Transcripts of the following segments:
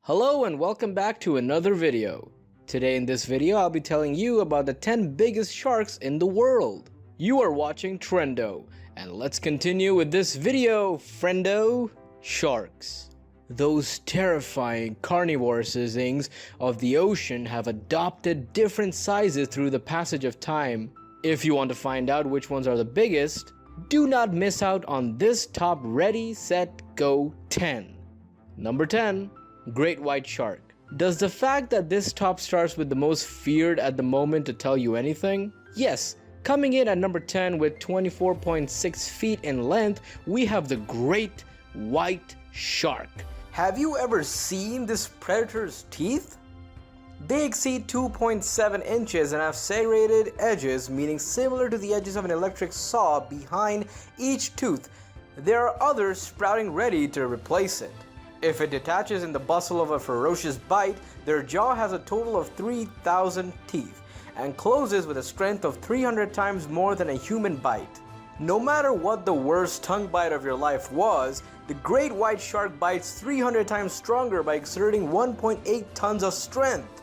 Hello and welcome back to another video. Today in this video I'll be telling you about the 10 biggest sharks in the world. You are watching Trendo, and let's continue with this video, friendo. Sharks. Those terrifying carnivorous things of the ocean have adopted different sizes through the passage of time. If you want to find out which ones are the biggest, do not miss out on this top ready, set, go 10. Number 10. Great white shark. Does the fact that this top starts with the most feared at the moment to tell you anything? Yes, coming in at number 10 with 24.6 feet in length, we have the great white shark. Have you ever seen this predator's teeth? They exceed 2.7 inches and have serrated edges, meaning similar to the edges of an electric saw behind each tooth. There are others sprouting ready to replace it. If it detaches in the bustle of a ferocious bite, their jaw has a total of 3,000 teeth and closes with a strength of 300 times more than a human bite. No matter what the worst tongue bite of your life was, the great white shark bites 300 times stronger by exerting 1.8 tons of strength.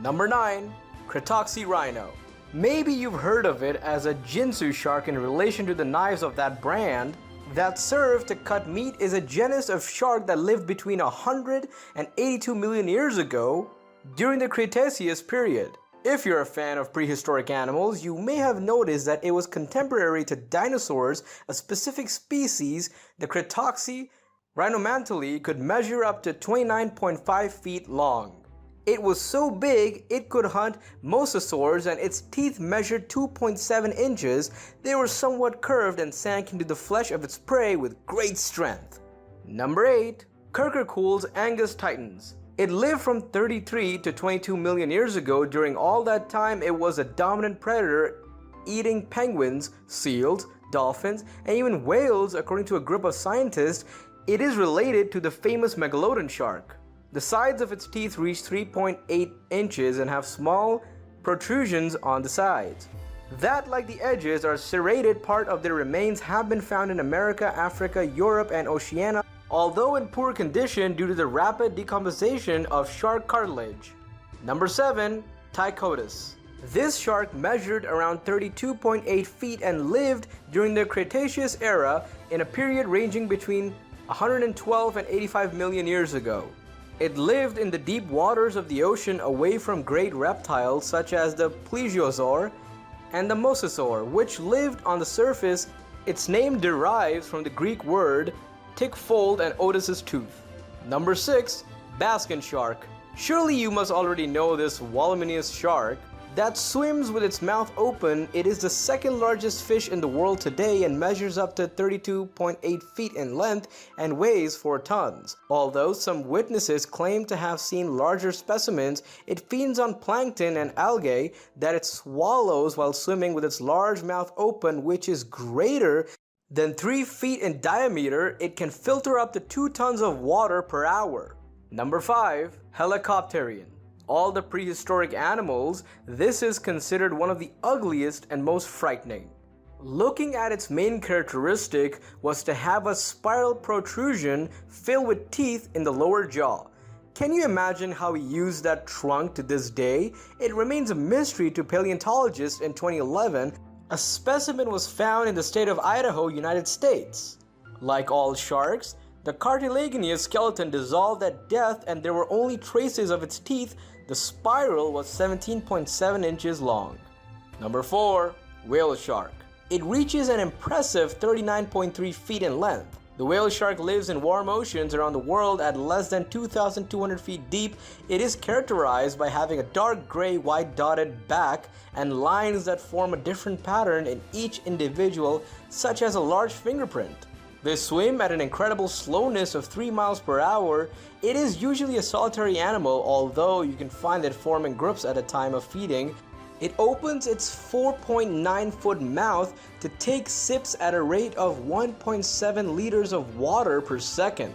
Number 9. Cretoxy rhino. Maybe you've heard of it as a Jinsu shark in relation to the knives of that brand that serve to cut meat. Is a genus of shark that lived between 100 and 82 million years ago during the Cretaceous period. If you're a fan of prehistoric animals, you may have noticed that it was contemporary to dinosaurs. A specific species, the Cretoxy rhinomantele, could measure up to 29.5 feet long. It was so big it could hunt mosasaurs, and its teeth measured 2.7 inches. They were somewhat curved and sank into the flesh of its prey with great strength. Number 8. Kerkerkuhl's Angus titans. It lived from 33 to 22 million years ago. During all that time, it was a dominant predator, eating penguins, seals, dolphins, and even whales. According to a group of scientists, it is related to the famous megalodon shark. The sides of its teeth reach 3.8 inches and have small protrusions on the sides that, like the edges, are serrated. Part of their remains have been found in America, Africa, Europe, and Oceania, although in poor condition due to the rapid decomposition of shark cartilage. Number 7. Tychodus. This shark measured around 32.8 feet and lived during the Cretaceous era in a period ranging between 112 and 85 million years ago. It lived in the deep waters of the ocean away from great reptiles such as the plesiosaur and the mosasaur, which lived on the surface. Its name derives from the Greek word tick fold and Otis's tooth. Number 6. Baskin shark. Surely you must already know this voluminous shark that swims with its mouth open. It is the second largest fish in the world today and measures up to 32.8 feet in length and weighs 4 tons. Although some witnesses claim to have seen larger specimens, it feeds on plankton and algae that it swallows while swimming with its large mouth open, which is greater than 3 feet in diameter. It can filter up to 2 tons of water per hour. Number 5. Helicopterian. All the prehistoric animals, this is considered one of the ugliest and most frightening. Looking at its main characteristic was to have a spiral protrusion filled with teeth in the lower jaw. Can you imagine how he used that trunk to this day? It remains a mystery to paleontologists. In 2011, a specimen was found in the state of Idaho, United States. Like all sharks, the cartilaginous skeleton dissolved at death and there were only traces of its teeth. The spiral was 17.7 inches long. Number 4. Whale shark. It reaches an impressive 39.3 feet in length. The whale shark lives in warm oceans around the world at less than 2,200 feet deep. It is characterized by having a dark gray white dotted back and lines that form a different pattern in each individual, such as a large fingerprint. They swim at an incredible slowness of 3 miles per hour. It is usually a solitary animal, although you can find it forming groups at a time of feeding. It opens its 4.9-foot mouth to take sips at a rate of 1.7 liters of water per second.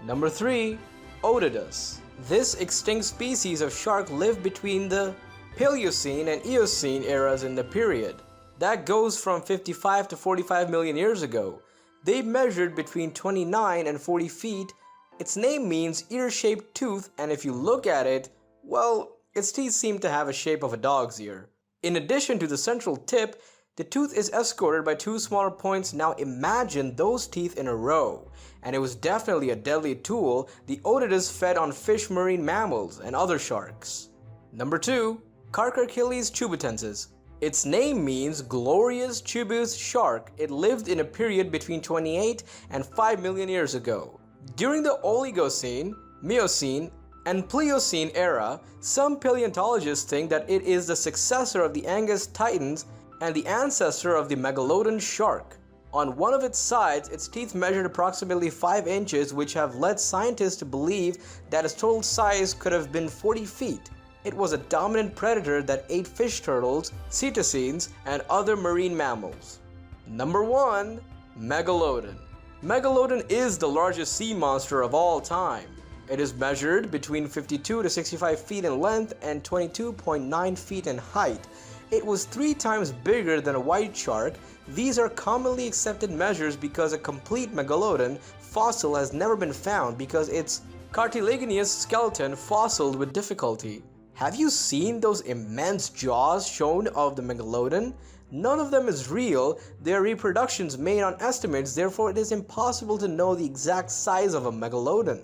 Number 3. Otodus. This extinct species of shark lived between the Paleocene and Eocene eras in the period. That goes from 55 to 45 million years ago. They measured between 29 and 40 feet Its name means ear-shaped tooth, and if you look at it, well, its teeth seem to have a shape of a dog's ear. In addition to the central tip, the tooth is escorted by two smaller points. Now imagine those teeth in a row. And it was definitely a deadly tool. The otodus fed on fish, marine mammals, and other sharks. Number 2. Carcarchilles tubutensis. Its name means glorious tubous shark. It lived in a period between 28 and 5 million years ago. During the Oligocene, Miocene, and Pliocene era, some paleontologists think that it is the successor of the Angus titans and the ancestor of the megalodon shark. On one of its sides, its teeth measured approximately 5 inches, which have led scientists to believe that its total size could have been 40 feet. It was a dominant predator that ate fish turtles, cetaceans, and other marine mammals. Number 1. Megalodon. Megalodon is the largest sea monster of all time. It is measured between 52 to 65 feet in length and 22.9 feet in height. It was 3 times bigger than a white shark. These are commonly accepted measures because a complete megalodon fossil has never been found because its cartilaginous skeleton fossiled with difficulty. Have you seen those immense jaws shown of the megalodon? None of them is real. They are reproductions made on estimates, therefore it is impossible to know the exact size of a megalodon.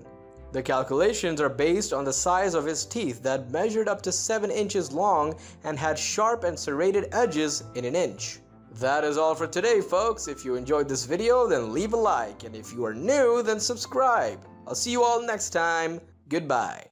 The calculations are based on the size of its teeth that measured up to 7 inches long and had sharp and serrated edges in an inch. That is all for today, folks. If you enjoyed this video, then leave a like, and if you are new, then subscribe. I'll see you all next time. Goodbye.